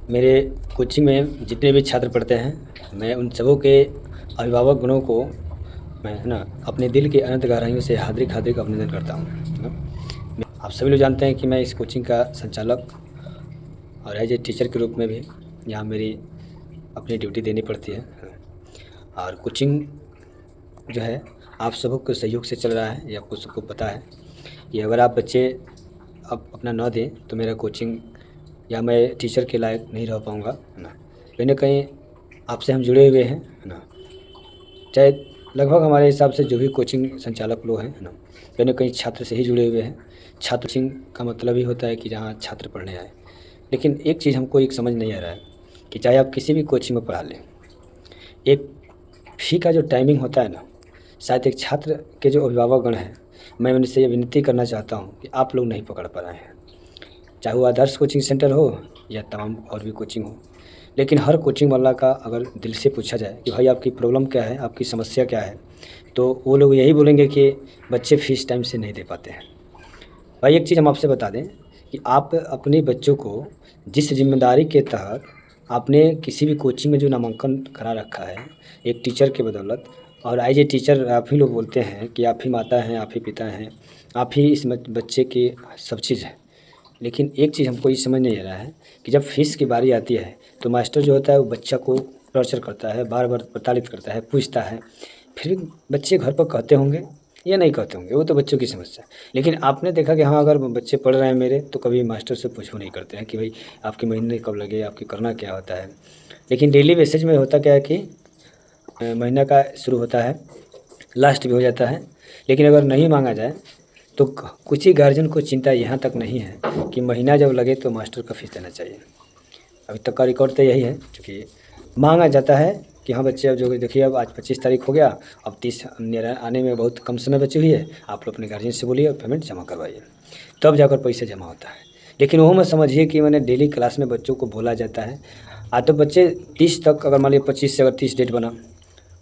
मेरे कोचिंग में जितने भी छात्र पढ़ते हैं, मैं उन सबों के अभिभावक गणों को मैं है ना अपने दिल की अनंत गहराइयों से हार्दिक हार्दिक अभिनंदन करता हूँ, है ना। आप सभी लोग जानते हैं कि मैं इस कोचिंग का संचालक और एज ए टीचर के रूप में भी यहाँ मेरी अपनी ड्यूटी देनी पड़ती है। और कोचिंग जो है आप सबों के सहयोग से चल रहा है, ये आपको सबको पता है कि अगर आप बच्चे अब अपना ना दें तो मेरा कोचिंग या मैं टीचर के लायक नहीं रह पाऊँगा, है ना। कहीं न कहीं आपसे हम जुड़े हुए हैं, है ना। चाहे लगभग हमारे हिसाब से जो भी कोचिंग संचालक लोग हैं, है ना, कहीं न कहीं छात्र से ही जुड़े हुए हैं। छात्र कोचिंग का मतलब ही होता है कि जहाँ छात्र पढ़ने आए। लेकिन एक चीज़ हमको एक समझ नहीं आ रहा है कि चाहे आप किसी भी कोचिंग में पढ़ा लें, एक फ़ी का जो टाइमिंग होता है ना, शायद एक छात्र के जो अभिभावकगण हैं, मैं उनसे ये विनती करना चाहता हूँ कि आप लोग नहीं पकड़ पा रहे हैं। चाहे वो आदर्श कोचिंग सेंटर हो या तमाम और भी कोचिंग हो। लेकिन हर कोचिंग वाला का अगर दिल से पूछा जाए कि भाई आपकी प्रॉब्लम क्या है, आपकी समस्या क्या है? तो वो लोग यही बोलेंगे कि बच्चे फ़ीस टाइम से नहीं दे पाते हैं। भाई एक चीज़ हम आपसे बता दें कि आप अपने बच्चों को जिस ज़िम्मेदारी के तहत आपने किसी भी कोचिंग में जो नामांकन करा रखा है, एक टीचर के बदौलत और एज़ ए टीचर आप ही लोग बोलते हैं कि आप ही माता हैं, आप ही पिता हैं, आप ही इस बच्चे की सब चीज़ हैं। लेकिन एक चीज़ हमको ये समझ नहीं आ रहा है कि जब फ़ीस की बारी आती है, तो मास्टर जो होता है वो बच्चा को टॉर्चर करता है, बार-बार प्रताड़ित करता है, पूछता है। फिर भी बच्चे घर पर कहते होंगे या नहीं कहते होंगे, वो तो बच्चों की समस्या है। लेकिन आपने देखा कि हाँ, अगर बच्चे पढ़ रहे हैं मेरे, तो कभी मास्टर से पूछो नहीं करते हैं कि भई आपके महीने कब लगे, आपकी करना क्या होता है। लेकिन डेली बेसिस में होता क्या है कि महीना का शुरू होता है, लास्ट भी हो जाता है। लेकिन अगर नहीं माँगा जाए तो कुछ ही गार्जियन को चिंता यहाँ तक नहीं है कि महीना जब लगे तो मास्टर का फ़ीस देना चाहिए। अभी तक का रिकॉर्ड तो यही है, क्योंकि माँगा जाता है कि हाँ बच्चे अब जो देखिए अब आज 25 तारीख हो गया, अब 30 मेरा आने में बहुत कम समय बची हुई है, आप लोग अपने गार्जियन से बोलिए और पेमेंट जमा करवाइए, तब जाकर पैसे जमा होता है। लेकिन वो मत समझिए कि मैंने डेली क्लास में बच्चों को बोला जाता है। तो बच्चे 30 तक, अगर मान लीजिए 25 से अगर 30 डेट बना,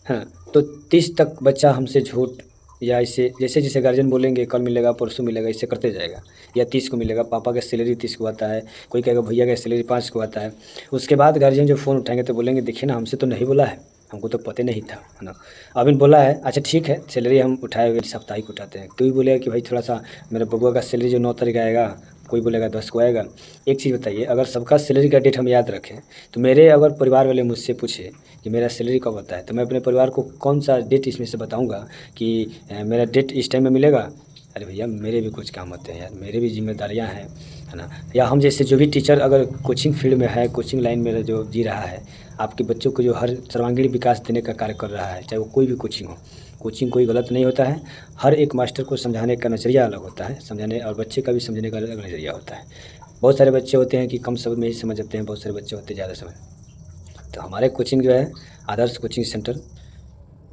हाँ, तो 30 तक बच्चा हमसे झूठ या ऐसे जैसे-जैसे गार्जियन बोलेंगे कल मिलेगा, परसों मिलेगा, ऐसे करते जाएगा। या 30 को मिलेगा, पापा का सैलरी 30 को आता है, कोई कहेगा भैया का सैलरी 5 को आता है। उसके बाद गार्जियन जब फ़ोन उठाएँगे तो बोलेंगे देखिए ना हमसे तो नहीं बोला है, हमको तो पता नहीं था, है ना। अभी बोला है, अच्छा ठीक है, सैलरी हम उठाए हुए साप्ताहिक उठाते हैं। कोई बोलेगा कि भाई थोड़ा-सा मेरे बबुआ का सैलरी जो 9 तारीख आएगा, कोई बोलेगा 10 को आएगा। एक चीज़ बताइए, अगर सबका सैलरी का डेट हम याद रखें, तो मेरे अगर परिवार वाले मुझसे पूछे कि मेरा सैलरी कब आता है, तो मैं अपने परिवार को कौन-सा डेट इसमें से बताऊँगा कि मेरा डेट इस टाइम में मिलेगा? अरे भैया मेरे भी कुछ काम होते हैं यार, मेरे भी ज़िम्मेदारियाँ हैं, है ना? या हम जैसे जो भी टीचर अगर कोचिंग फ़ील्ड में है, कोचिंग लाइन में जो जी रहा है, आपके बच्चों को जो हर सर्वांगीण विकास देने का कार्य कर रहा है, चाहे वो कोई भी कोचिंग हो। कोचिंग कोई गलत नहीं होता है, हर एक मास्टर को समझाने का नज़रिया अलग होता है, समझाने और बच्चे का भी समझने का अलग नज़रिया होता है। बहुत सारे बच्चे होते हैं कि कम समय में ही समझ जाते हैं, बहुत सारे बच्चे होते हैं ज़्यादा समय। तो हमारे कोचिंग जो है आदर्श कोचिंग सेंटर,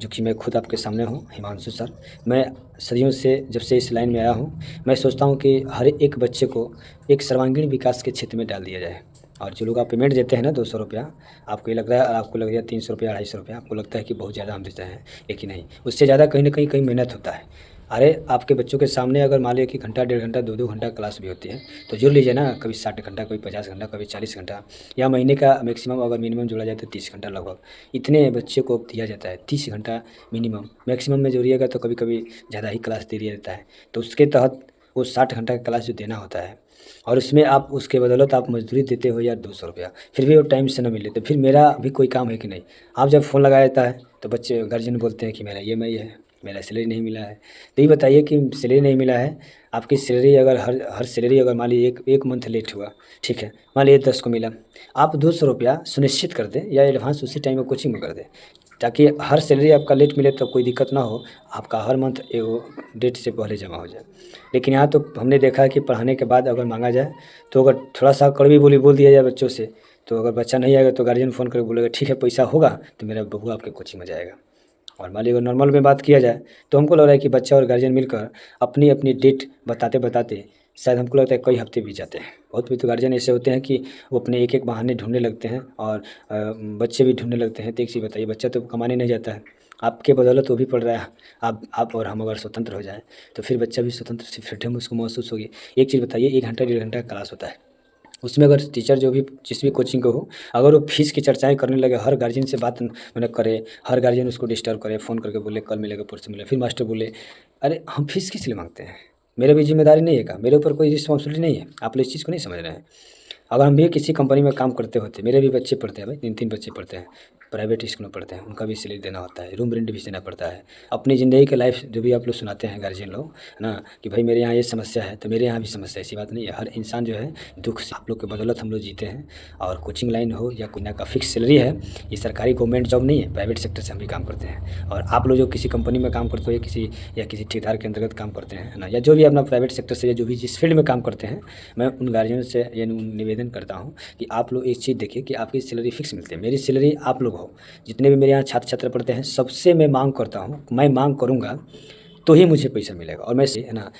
जो कि मैं खुद आपके सामने हूँ, हिमांशु सर। मैं सदियों से जब से इस लाइन में आया हूँ, मैं सोचता हूँ कि हर एक बच्चे को एक सर्वांगीण विकास के क्षेत्र में डाल दिया जाए। और जो लोग आप पेमेंट देते हैं ना ₹200, आपको ये लग रहा है आपको लग गया ₹300 ₹250, आपको लगता है कि बहुत ज़्यादा हम देते हैं, लेकिन नहीं, उससे ज़्यादा कहीं न कहीं मेहनत होता है। अरे! आपके बच्चों के सामने अगर मान लीजिए कि घंटा, डेढ़ घंटा, 2-2 घंटा क्लास भी होती है, तो जोड़ लीजिए ना, कभी 60 घंटा, कभी 50 घंटा, कभी 40 घंटा, या महीने का मैक्सिमम अगर मिनिमम जोड़ा जाए तो 30 घंटा लगभग। इतने बच्चे को दिया जाता है, 30 घंटा मिनिमम, मैक्सिमम में जोड़िएगा तो कभी-कभी ज़्यादा ही क्लास दे दिया जाता है। तो उसके तहत वो 60 घंटा का क्लास जो देना होता है, और उसमें आप उसके बदौलत आप मज़दूरी देते हो या ₹200, फिर भी वो टाइम से ना मिले, तो फिर मेरा भी कोई काम है कि नहीं? आप जब फ़ोन लगाया जाता है, तो बच्चे गार्जियन बोलते हैं कि मेरा ईएमआई है, मेरा सैलरी नहीं मिला है। तो ये बताइए कि सैलरी नहीं मिला है, आपकी सैलरी अगर हर हर सैलरी अगर मान लीजिए एक मंथ लेट हुआ, ठीक है, मान लीजिए 10 को मिला, आप ₹200 सुनिश्चित कर दें या एडवांस उसी टाइम में कोचिंग में कर दें, ताकि हर सैलरी आपका लेट मिले तो कोई दिक्कत ना हो, आपका हर मंथ वो डेट से पहले जमा हो जाए। लेकिन यहाँ तो हमने देखा है कि पढ़ाने के बाद अगर माँगा जाए, तो अगर थोड़ा-सा कड़वी बोली बोल दिया जाए बच्चों से, तो अगर बच्चा नहीं आएगा तो गार्जियन फ़ोन करके बोलेगा ठीक है पैसा होगा तो मेरा बबुआ आपके कोचिंग में जाएगा। और मान लीजिए अगर नॉर्मल में बात किया जाए, तो हमको लग रहा है कि बच्चा और गार्जियन मिलकर अपनी-अपनी डेट बताते-बताते शायद हमको लगता है कई हफ़्ते बीत जाते हैं। बहुत भी तो गार्जियन ऐसे होते हैं कि वो अपने एक-एक बहाने ढूँढने लगते हैं और बच्चे भी ढूँढने लगते हैं। तो एक चीज़ बताइए, बच्चा तो कमाने नहीं जाता है, आपके बदौलत वो भी पढ़ रहा है। आप और हम अगर स्वतंत्र हो जाएँ, तो फिर बच्चा भी स्वतंत्र से फ्रीडम उसको महसूस होगी। एक चीज़ बताइए, 1 घंटा, डेढ़ घंटा का क्लास होता है। उसमें अगर टीचर जो भी जिस भी कोचिंग का हो, अगर वो फीस की चर्चाएँ करने लगे, हर गार्जियन से बात माने करे, हर गार्जियन उसको डिस्टर्ब करे, फ़ोन करके बोले कल मिलेगा, परसों मिलेगा, फिर मास्टर बोले, "अरे! हम फीस किस लिए माँगते हैं? मेरा भी ज़िम्मेदारी नहीं है क्या? मेरे ऊपर कोई रिस्पॉन्सिबिलिटी नहीं है? आप लोग इस चीज़ को नहीं समझ रहे हैं।" अगर हम भी किसी कंपनी में काम करते होते, मेरे भी बच्चे पढ़ते हैं भाई, 3-3 बच्चे पढ़ते हैं, प्राइवेट स्कूल में पढ़ते हैं, उनका भी सैलरी देना होता है, रूम रेंट भी देना पड़ता है। अपनी ज़िंदगी का लाइफ़ जो भी आप लोग सुनाते हैं गार्जियन लोग, है ना? कि भाई मेरे यहाँ ये समस्या है, तो मेरे यहाँ भी समस्या है, ऐसी बात नहीं है। हर इंसान जो है दुःख से आप लोग की बदौलत हम लोग जीते हैं। और कोचिंग लाइन हो या कोई ना का फिक्स सैलरी है, ये सरकारी गवर्नमेंट जॉब नहीं है, प्राइवेट सेक्टर से हम भी काम करते हैं। और आप लोग जो किसी कंपनी में काम करते हो या किसी ठेकेदार के अंतर्गत काम करते हैं, है ना? या जो भी अपना प्राइवेट सेक्टर से या जो भी जिस फील्ड में काम करते हैं, मैं उन गार्जियन से ये निवेदन करता हूँ कि आप लोग एक चीज़ देखिए कि आपकी सैलरी फिक्स मिलती है। मेरी सैलरी आप लोग हो, जितने भी मेरे यहाँ छात्र-छात्रा पढ़ते हैं, सबसे मैं माँग करता हूँ, मैं माँग करूँगा तो ही मुझे पैसा मिलेगा। और मैं से है ना,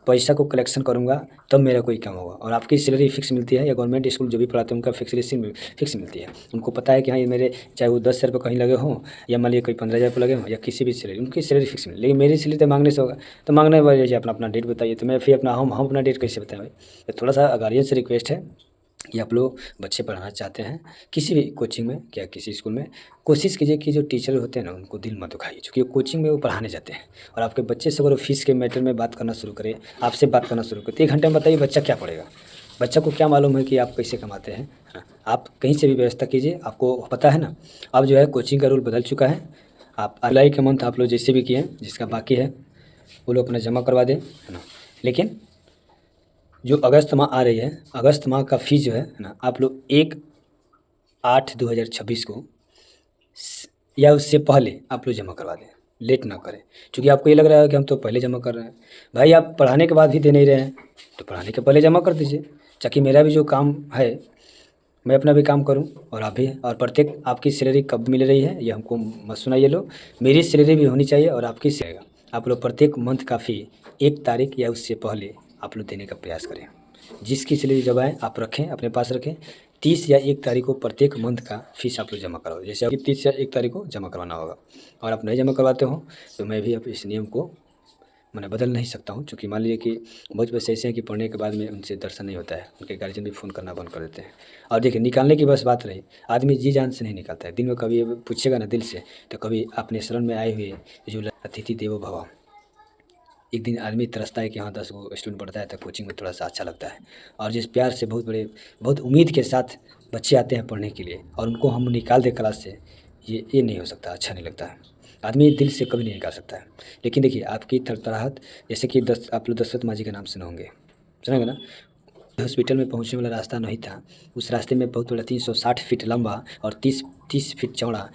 पैसा को कलेक्शन करूँगा तब मेरा कोई काम होगा। और आपकी सैलरी फिक्स मिलती है या गवर्नमेंट स्कूल जो भी पढ़ाते हैं उनका फिक्स मिलती है। उनको पता है कि हाँ, ये मेरे चाहे वो 10,000 रुपये कहीं लगे हों या मान लीजिए कोई 15,000 रुपये लगे हों या किसी भी सैलरी, उनकी सैलरी फिक्स मिले। लेकिन मेरी सैलरी तो माँगने से होगा, तो माँगने वाले जी अपना डेट बताइए, तो मैं फिर हम अपना डेट कैसे बताएँ भाई? तो थोड़ा-सा गार्जियन से रिक्वेस्ट है कि आप लोग बच्चे पढ़ाना चाहते हैं किसी भी कोचिंग में या किसी स्कूल में, कोशिश कीजिए कि जो टीचर होते हैं ना उनको दिल मत दुखाइए, क्योंकि वो कोचिंग में वो पढ़ाने जाते हैं। और आपके बच्चे से अगर वो फीस के मैटर में बात करना शुरू करे, आपसे बात करना शुरू करे, तो 1 घंटे में बताइए बच्चा क्या पढ़ेगा? बच्चा को क्या मालूम है कि आप कैसे कमाते हैं, है ना? आप कहीं से भी व्यवस्था कीजिए, आपको पता है ना, अब जो है कोचिंग का रूल बदल चुका है। आप जुलाई के मंथ आप लोग जैसे भी किए हैं, जिसका बाकी है वो लोग अपना जमा करवा दें, है ना? लेकिन जो अगस्त माह आ रही है, अगस्त माह का फ़ीस जो है ना, आप लोग 1/8/2026 को या उससे पहले आप लोग जमा करवा दें, लेट ना करें। क्योंकि आपको ये लग रहा है कि हम तो पहले जमा कर रहे हैं। भाई आप पढ़ाने के बाद भी दे नहीं रहे हैं, तो पढ़ाने के पहले जमा कर दीजिए, ताकि मेरा भी जो काम है, मैं अपना भी काम करूँ और आप भी। और प्रत्येक आपकी सैलरी कब मिल रही है ये हमको मत सुनाइए लोग, मेरी सैलरी भी होनी चाहिए और आपकी सैलरी। आप लोग प्रत्येक मंथ का फ़ी 1 तारीख या उससे पहले आप लोग देने का प्रयास करें। जिसकी सैलरी जब आए आप रखें, अपने पास रखें। 30 या 1 तारीख को प्रत्येक मंथ का फ़ीस आप लोग जमा कराओ। जैसे अभी 30 या 1 तारीख को जमा करवाना होगा, और आप नहीं जमा करवाते हो तो मैं भी अब इस नियम को मैंने बदल नहीं सकता हूँ। चूँकि मान लीजिए कि बहुत बच्चे ऐसे हैं कि पढ़ने के बाद में उनसे दर्शन नहीं होता है, उनके गार्जियन भी फ़ोन करना बंद कर देते हैं। और देखिए, निकालने की बस बात रही, आदमी जी जान से नहीं निकालता है। दिन में कभी पूछेगा ना दिल से, तो कभी अपने शरण में आए हुए जो अतिथि देवो भव, एक दिन आदमी तरसता है कि हाँ 10 गो स्टूडेंट पढ़ता है तो कोचिंग में थोड़ा-सा अच्छा लगता है। और जिस प्यार से बहुत उम्मीद के साथ बच्चे आते हैं पढ़ने के लिए और उनको हम निकाल दें क्लास से, ये नहीं हो सकता, अच्छा नहीं लगता है। आदमी दिल से कभी नहीं निकाल सकता है। लेकिन देखिए, आपकी थरथराहट, जैसे कि आप लोग दशरथ मांझी का नाम सुने होंगे, सुने होंगे ना? हॉस्पिटल में पहुँचने वाला रास्ता नहीं था, उस रास्ते में बहुत बड़ा 360 फीट लंबा और 30 फीट चौड़ा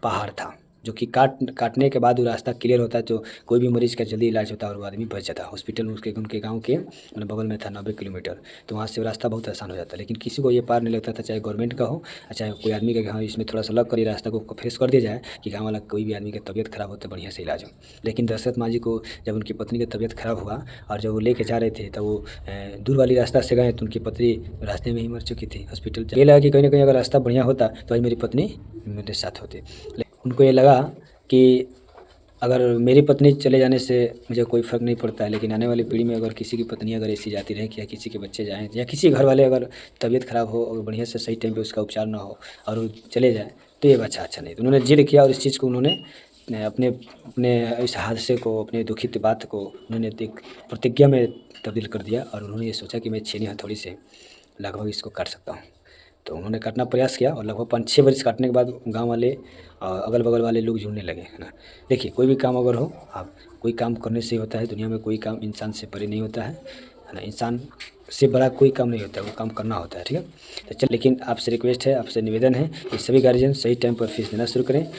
पहाड़ था, जो कि काटने के बाद वो रास्ता क्लियर होता है, तो कोई भी मरीज़ का जल्दी इलाज होता है और वो आदमी बच जाता है। हॉस्पिटल में उनके गाँव के मतलब बगल में था 90 किलोमीटर, तो वहाँ से वो रास्ता बहुत आसान हो जाता है। लेकिन किसी को ये पार नहीं लगता था, चाहे गवर्नमेंट का हो, चाहे कोई आदमी का कि हाँ इसमें थोड़ा-सा लग कर ये रास्ता को फेस कर दिया जाए कि गाँव वाला कोई भी आदमी की तबीयत खराब हो तो बढ़िया से इलाज हो। लेकिन दशरथ मांझी को जब उनकी पत्नी की तबीयत खराब हुआ और जब वो लेके जा रहे थे, तब वो दूर वाली रास्ता से गए तो उनकी पत्नी रास्ते में ही मर चुकी थी। हॉस्पिटल ये लगा कि कहीं न कहीं अगर रास्ता बढ़िया होता तो आज मेरी पत्नी मेरे साथ होती। उनको ये लगा कि अगर मेरी पत्नी चले जाने से मुझे कोई फ़र्क नहीं पड़ता है, लेकिन आने वाली पीढ़ी में अगर किसी की पत्नी अगर ऐसी जाती रहे या किसी के बच्चे जाएँ या किसी घर वाले अगर तबीयत ख़राब हो और बढ़िया से सही टाइम पे उसका उपचार ना हो और वो चले जाएँ, तो ये अच्छा नहीं। तो उन्होंने ज़िद किया और इस चीज़ को उन्होंने अपने अपने इस हादसे को, अपने दुखित बात को उन्होंने एक प्रतिज्ञा में तब्दील कर दिया और उन्होंने ये सोचा कि मैं छेनी हथौड़ी से लगभग इसको काट सकता हूँ। तो उन्होंने काटना प्रयास किया और लगभग 5-6 बरस काटने के बाद गाँव वाले अगल-बगल वाले लोग जुड़ने लगे, है ना? देखिए, कोई भी काम अगर हो, आप कोई काम करने से ही होता है, दुनिया में कोई काम इंसान से परे नहीं होता है ना? इंसान से बड़ा कोई काम नहीं होता है, वो काम करना होता है, ठीक है? तो लेकिन आपसे रिक्वेस्ट है, आपसे निवेदन है कि सभी गार्जियन सही टाइम पर फीस देना शुरू करें।